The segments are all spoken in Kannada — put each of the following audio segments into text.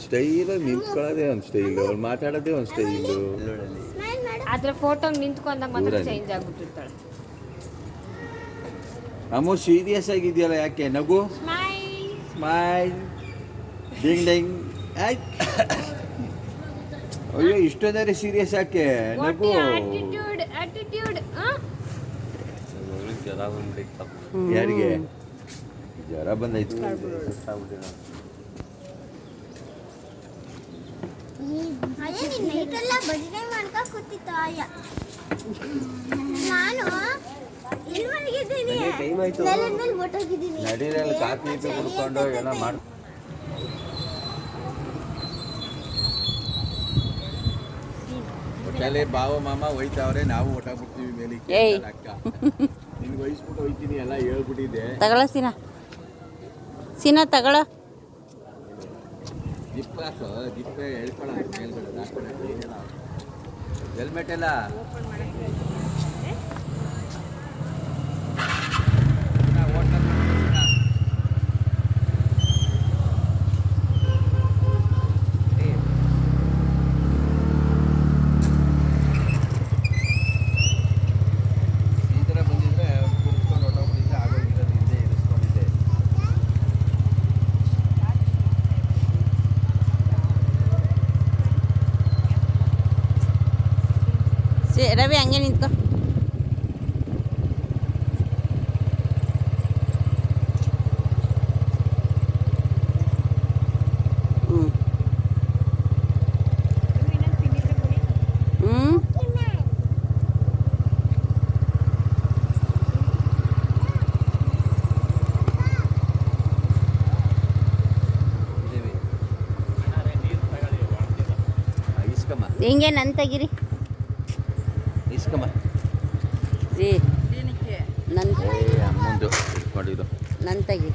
ಸ್ಟೈಲ್ ನಿಂತ್ಕೊಳ್ಳೋದೇ ಒಂದು ಸ್ಟೈಲು, ಅವ್ರು ಮಾತಾಡೋದೇ ಒಂದು ಸ್ಟೈಲು. ಆದ್ರೆ ಫೋಟೋ ನಿಂತ್ಕೊಂಡಾಗ ಮಾತ್ರ ಚೇಂಜ್ ಆಗ್ಬಿಟ್ಟಿರ್ತಾಳೆ. ಅಮ್ಮ ಸೀರಿಯಸ್ ಆಗಿದೆಯಲ್ಲ, ಯಾಕೆ ನಗು? Smile ding ding. ಅಯ್ಯೋ ಇಷ್ಟೊಂದರೆ ಸೀರಿಯಸ್ ಯಾಕೆ ನಗು? ಆಟಿಟ್ಯೂಡ್ ಯಾರಿಗೆ ಜ್ವರ ಬಂದೈತು? ನಡೀರಲ್ಲಿ ಕಾಫಿ ಕುಡ್ಕೊಂಡು ಏನೋ ಮಾಡ್. ಒಟ್ಟಲ್ಲಿ ಬಾವ ಮಾಮ ಹೋಯ್ತಾವ್ರೆ, ನಾವು ಊಟ ಬಿಡ್ತೀವಿ ಮೇಲೆ. ಅಕ್ಕ ನಿನ್ಗೆ ವಹಿಸ್ಬಿಟ್ಟು ಹೋಯ್ತೀನಿ, ಎಲ್ಲ ಹೇಳ್ಬಿಟ್ಟಿದ್ದೆ. ತಗೊಳ ಸೀನಾ ತಗೊಳ. ಜಿಪ್ ಹಾಕು, ಜಿಪ್ ಹೇಳ್ಕೊಳ ಮೇಲ್ಗಡೆ ಹಾಕೊಳ್ಳ. ಹೆಲ್ಮೆಟ್ ಎಲ್ಲ ರವಿ ಹಂಗೆ ನಿಂತ್ಕೊ. ಹಿಂಗೆ ನನ್ ತೆಗಿರಿ. ಇಸ್ಕಮ್ಮ ನನ್ ಅಮ್ಮಂದು ಇಟ್ಕೊಂಡಿದ್ದು ನನ್ ತೆಗಿ.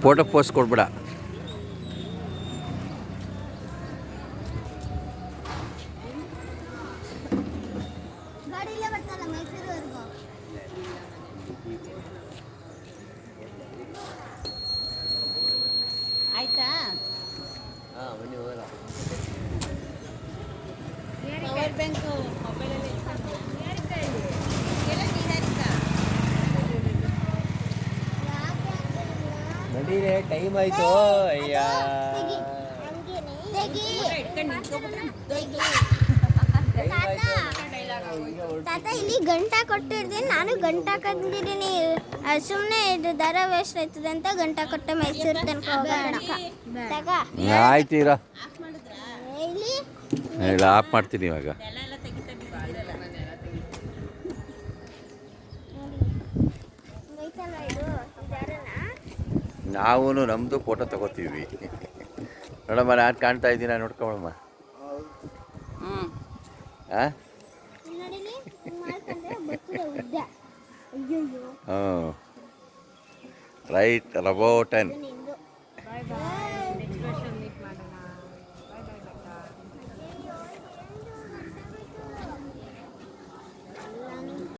ಫೋಟೋ ಪೋಸ್ಟ್ ಕೊಡ್ಬೇಡ. ಆಯ್ತಾ? ಪವರ್ ಬ್ಯಾಂಕ್ ಮೊಬೈಲಲ್ಲಿ ನಡೀರೆ, ಟೈಮ್ ಆಯ್ತು. ಅಯ್ಯ ತಾತ ಇಲ್ಲಿ ಗಂಟ ಕೊಟ್ಟಿರ್ತೀನಿ, ನಾನು ಗಂಟ ಕಂದಿದ್ದೀನಿ. ಸುಮ್ಮನೆ ಇದು ದರ ವೇಸ್ಟ್ ಆಯ್ತದೆ ಅಂತ ಗಂಟ ಕೊಟ್ಟೆ. ಮೈಸೂರು ತನಕ ಆಯ್ತು ಇರ, ಇಲ್ಲ ಆಫ್ ಮಾಡ್ತೀನಿ ಇವಾಗ. ನಾವು ನಮ್ಮದು ಫೋಟೋ ತಗೋತೀವಿ. ನೋಡಮ್ಮ, ನಾನು ಕಾಣ್ತಾ ಇದ್ದೀನಿ, ನೋಡ್ಕೊಳಮ್ಮ. ಹಾಂ ರೈಟ್ ಅಬೌಟ್ 10.